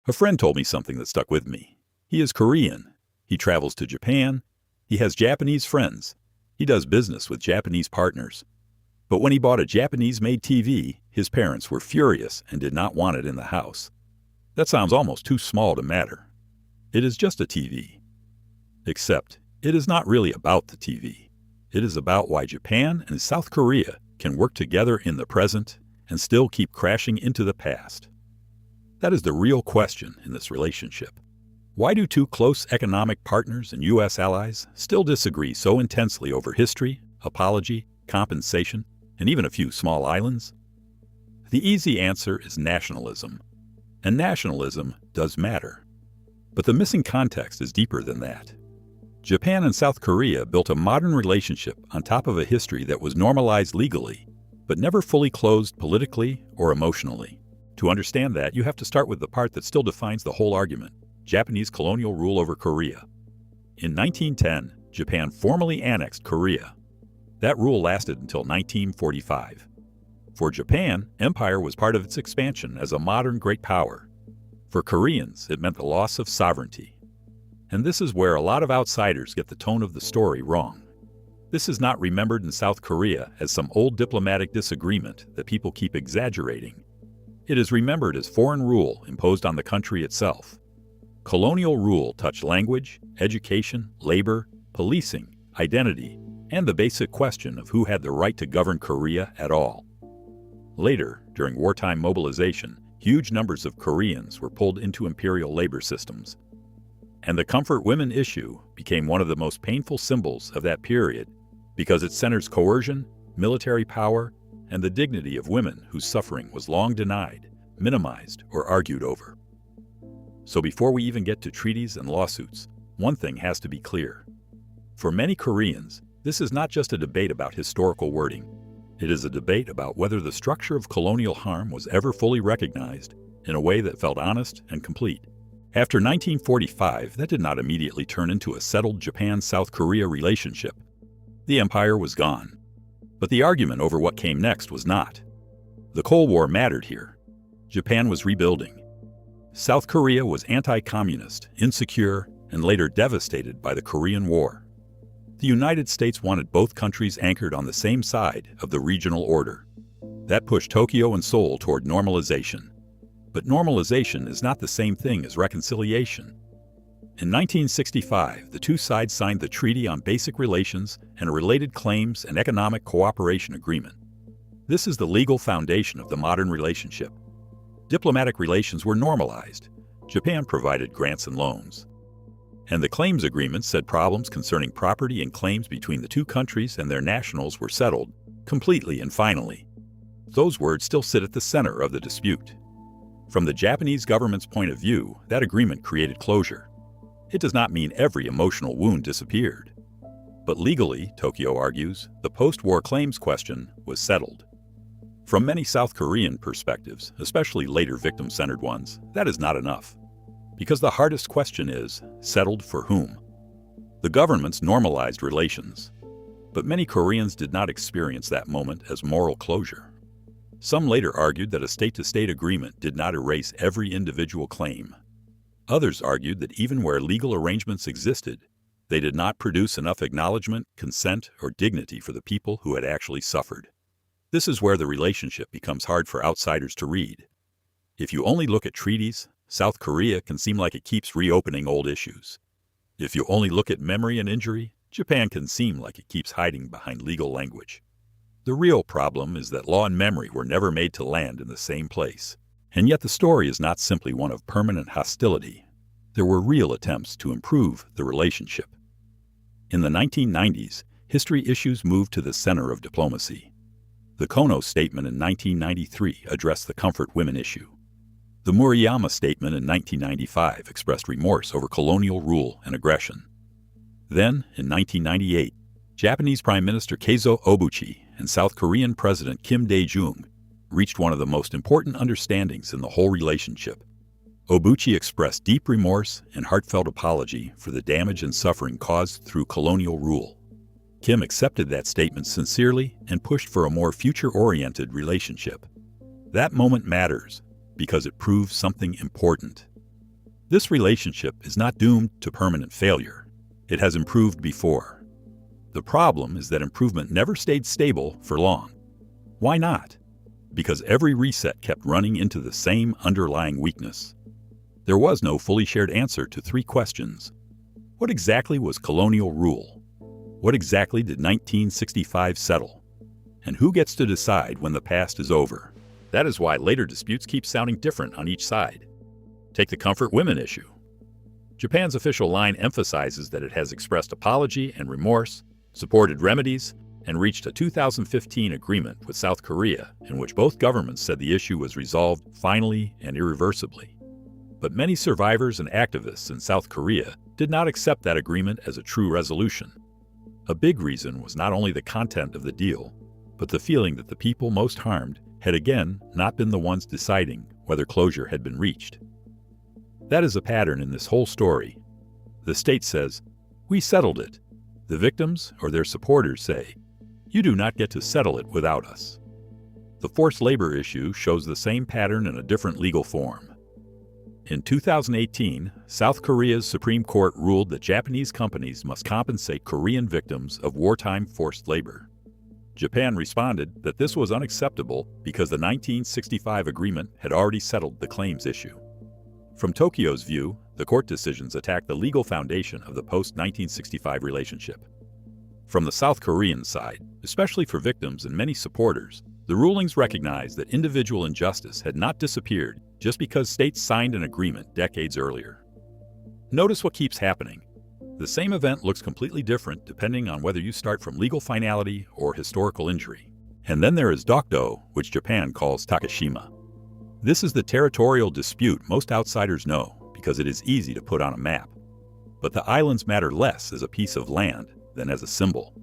A friend told me something that stuck with me. He is Korean. He travels to Japan. He has Japanese friends. He does business with Japanese partners. But when he bought a Japanese-made TV, his parents were furious and did not want it in the house. That sounds almost too small to matter. It is just a TV. Except, it is not really about the TV. It is about why Japan and South Korea can work together in the present and still keep crashing into the past. That is the real question in this relationship. Why do two close economic partners and U.S. allies still disagree so intensely over history, apology, compensation, and even a few small islands? The easy answer is nationalism. And nationalism does matter. But the missing context is deeper than that. Japan and South Korea built a modern relationship on top of a history that was normalized legally, but never fully closed politically or emotionally. To understand that, you have to start with the part that still defines the whole argument: Japanese colonial rule over Korea. In 1910, Japan formally annexed Korea. That rule lasted until 1945. For Japan, empire was part of its expansion as a modern great power. For Koreans, it meant the loss of sovereignty. And this is where a lot of outsiders get the tone of the story wrong. This is not remembered in South Korea as some old diplomatic disagreement that people keep exaggerating. It is remembered as foreign rule imposed on the country itself. Colonial rule touched language, education, labor, policing, identity, and the basic question of who had the right to govern Korea at all. Later, during wartime mobilization, huge numbers of Koreans were pulled into imperial labor systems. And the comfort women issue became one of the most painful symbols of that period because it centers coercion, military power, and the dignity of women whose suffering was long denied, minimized, or argued over. So before we even get to treaties and lawsuits, one thing has to be clear. For many Koreans, this is not just a debate about historical wording. It is a debate about whether the structure of colonial harm was ever fully recognized in a way that felt honest and complete. After 1945, that did not immediately turn into a settled Japan-South Korea relationship. The empire was gone. But the argument over what came next was not. The Cold War mattered here. Japan was rebuilding. South Korea was anti-communist, insecure, and later devastated by the Korean War. The United States wanted both countries anchored on the same side of the regional order. That pushed Tokyo and Seoul toward normalization. But normalization is not the same thing as reconciliation. In 1965, the two sides signed the Treaty on Basic Relations and Related Claims and Economic Cooperation Agreement. This is the legal foundation of the modern relationship. Diplomatic relations were normalized. Japan provided grants and loans. And the claims agreement said problems concerning property and claims between the two countries and their nationals were settled, completely and finally. Those words still sit at the center of the dispute. From the Japanese government's point of view, that agreement created closure. It does not mean every emotional wound disappeared. But legally, Tokyo argues, the post-war claims question was settled. From many South Korean perspectives, especially later victim-centered ones, that is not enough. Because the hardest question is, settled for whom? The governments normalized relations. But many Koreans did not experience that moment as moral closure. Some later argued that a state-to-state agreement did not erase every individual claim. Others argued that even where legal arrangements existed, they did not produce enough acknowledgement, consent, or dignity for the people who had actually suffered. This is where the relationship becomes hard for outsiders to read. If you only look at treaties, South Korea can seem like it keeps reopening old issues. If you only look at memory and injury, Japan can seem like it keeps hiding behind legal language. The real problem is that law and memory were never made to land in the same place. And yet the story is not simply one of permanent hostility. There were real attempts to improve the relationship. In the 1990s, history issues moved to the center of diplomacy. The Kono Statement in 1993 addressed the comfort women issue. The Murayama Statement in 1995 expressed remorse over colonial rule and aggression. Then, in 1998, Japanese Prime Minister Keizo Obuchi and South Korean President Kim Dae-jung reached one of the most important understandings in the whole relationship. Obuchi expressed deep remorse and heartfelt apology for the damage and suffering caused through colonial rule. Kim accepted that statement sincerely and pushed for a more future-oriented relationship. That moment matters because it proves something important. This relationship is not doomed to permanent failure. It has improved before. The problem is that improvement never stayed stable for long. Why not? Because every reset kept running into the same underlying weakness. There was no fully shared answer to three questions. What exactly was colonial rule? What exactly did 1965 settle? And who gets to decide when the past is over? That is why later disputes keep sounding different on each side. Take the comfort women issue. Japan's official line emphasizes that it has expressed apology and remorse, supported remedies, and reached a 2015 agreement with South Korea in which both governments said the issue was resolved finally and irreversibly. But many survivors and activists in South Korea did not accept that agreement as a true resolution. A big reason was not only the content of the deal, but the feeling that the people most harmed had again not been the ones deciding whether closure had been reached. That is a pattern in this whole story. The state says, "We settled it." The victims or their supporters say, "You do not get to settle it without us." The forced labor issue shows the same pattern in a different legal form. In 2018, South Korea's Supreme Court ruled that Japanese companies must compensate Korean victims of wartime forced labor. Japan responded that this was unacceptable because the 1965 agreement had already settled the claims issue. From Tokyo's view, the court decisions attack the legal foundation of the post-1965 relationship. From the South Korean side, especially for victims and many supporters, the rulings recognize that individual injustice had not disappeared just because states signed an agreement decades earlier. Notice what keeps happening. The same event looks completely different depending on whether you start from legal finality or historical injury. And then there is Dokdo, which Japan calls Takeshima. This is the territorial dispute most outsiders know because it is easy to put on a map. But the islands matter less as a piece of land than as a symbol.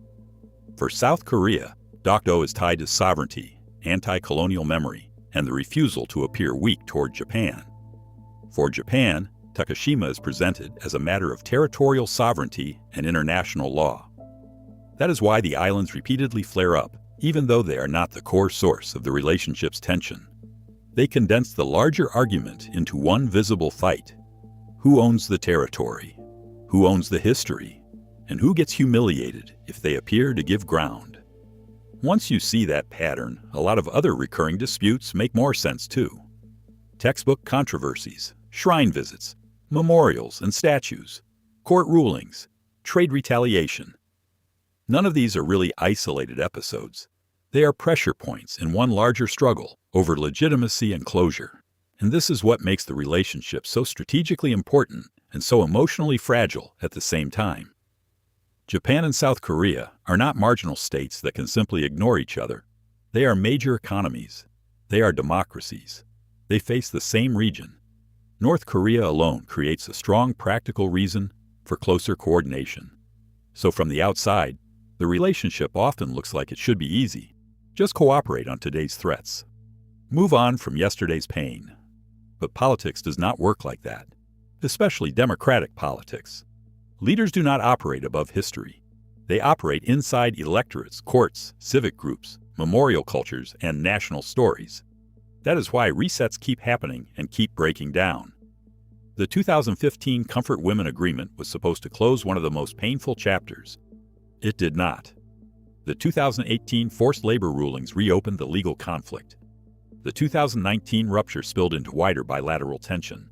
For South Korea, Dokdo is tied to sovereignty, anti-colonial memory, and the refusal to appear weak toward Japan. For Japan, Takeshima is presented as a matter of territorial sovereignty and international law. That is why the islands repeatedly flare up, even though they are not the core source of the relationship's tension. They condense the larger argument into one visible fight. Who owns the territory? Who owns the history? And who gets humiliated if they appear to give ground? Once you see that pattern, a lot of other recurring disputes make more sense too. Textbook controversies, shrine visits, memorials and statues, court rulings, trade retaliation. None of these are really isolated episodes. They are pressure points in one larger struggle over legitimacy and closure. And this is what makes the relationship so strategically important and so emotionally fragile at the same time. Japan and South Korea are not marginal states that can simply ignore each other. They are major economies. They are democracies. They face the same region. North Korea alone creates a strong practical reason for closer coordination. So from the outside, the relationship often looks like it should be easy. Just cooperate on today's threats. Move on from yesterday's pain. But politics does not work like that, especially democratic politics. Leaders do not operate above history. They operate inside electorates, courts, civic groups, memorial cultures, and national stories. That is why resets keep happening and keep breaking down. The 2015 Comfort Women Agreement was supposed to close one of the most painful chapters. It did not. The 2018 forced labor rulings reopened the legal conflict. The 2019 rupture spilled into wider bilateral tension.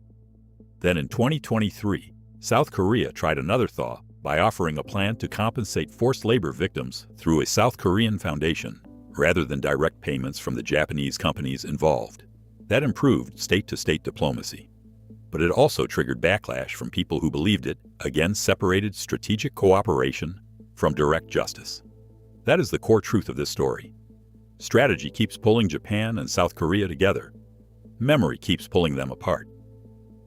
Then in 2023, South Korea tried another thaw by offering a plan to compensate forced labor victims through a South Korean foundation, rather than direct payments from the Japanese companies involved. That improved state-to-state diplomacy. But it also triggered backlash from people who believed it, again separated strategic cooperation from direct justice. That is the core truth of this story. Strategy keeps pulling Japan and South Korea together. Memory keeps pulling them apart.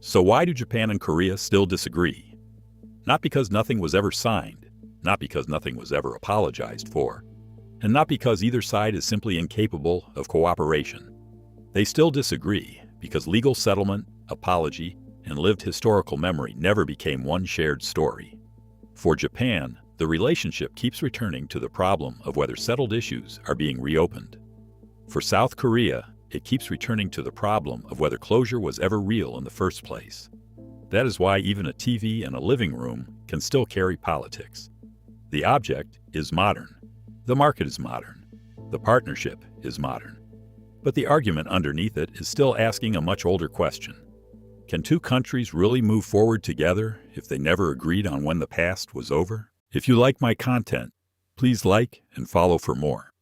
So why do Japan and Korea still disagree? Not because nothing was ever signed, not because nothing was ever apologized for, and not because either side is simply incapable of cooperation. They still disagree because legal settlement, apology, and lived historical memory never became one shared story. For Japan, the relationship keeps returning to the problem of whether settled issues are being reopened. For South Korea, it keeps returning to the problem of whether closure was ever real in the first place. That is why even a TV in a living room can still carry politics. The object is modern. The market is modern. The partnership is modern. But the argument underneath it is still asking a much older question. Can two countries really move forward together if they never agreed on when the past was over? If you like my content, please like and follow for more.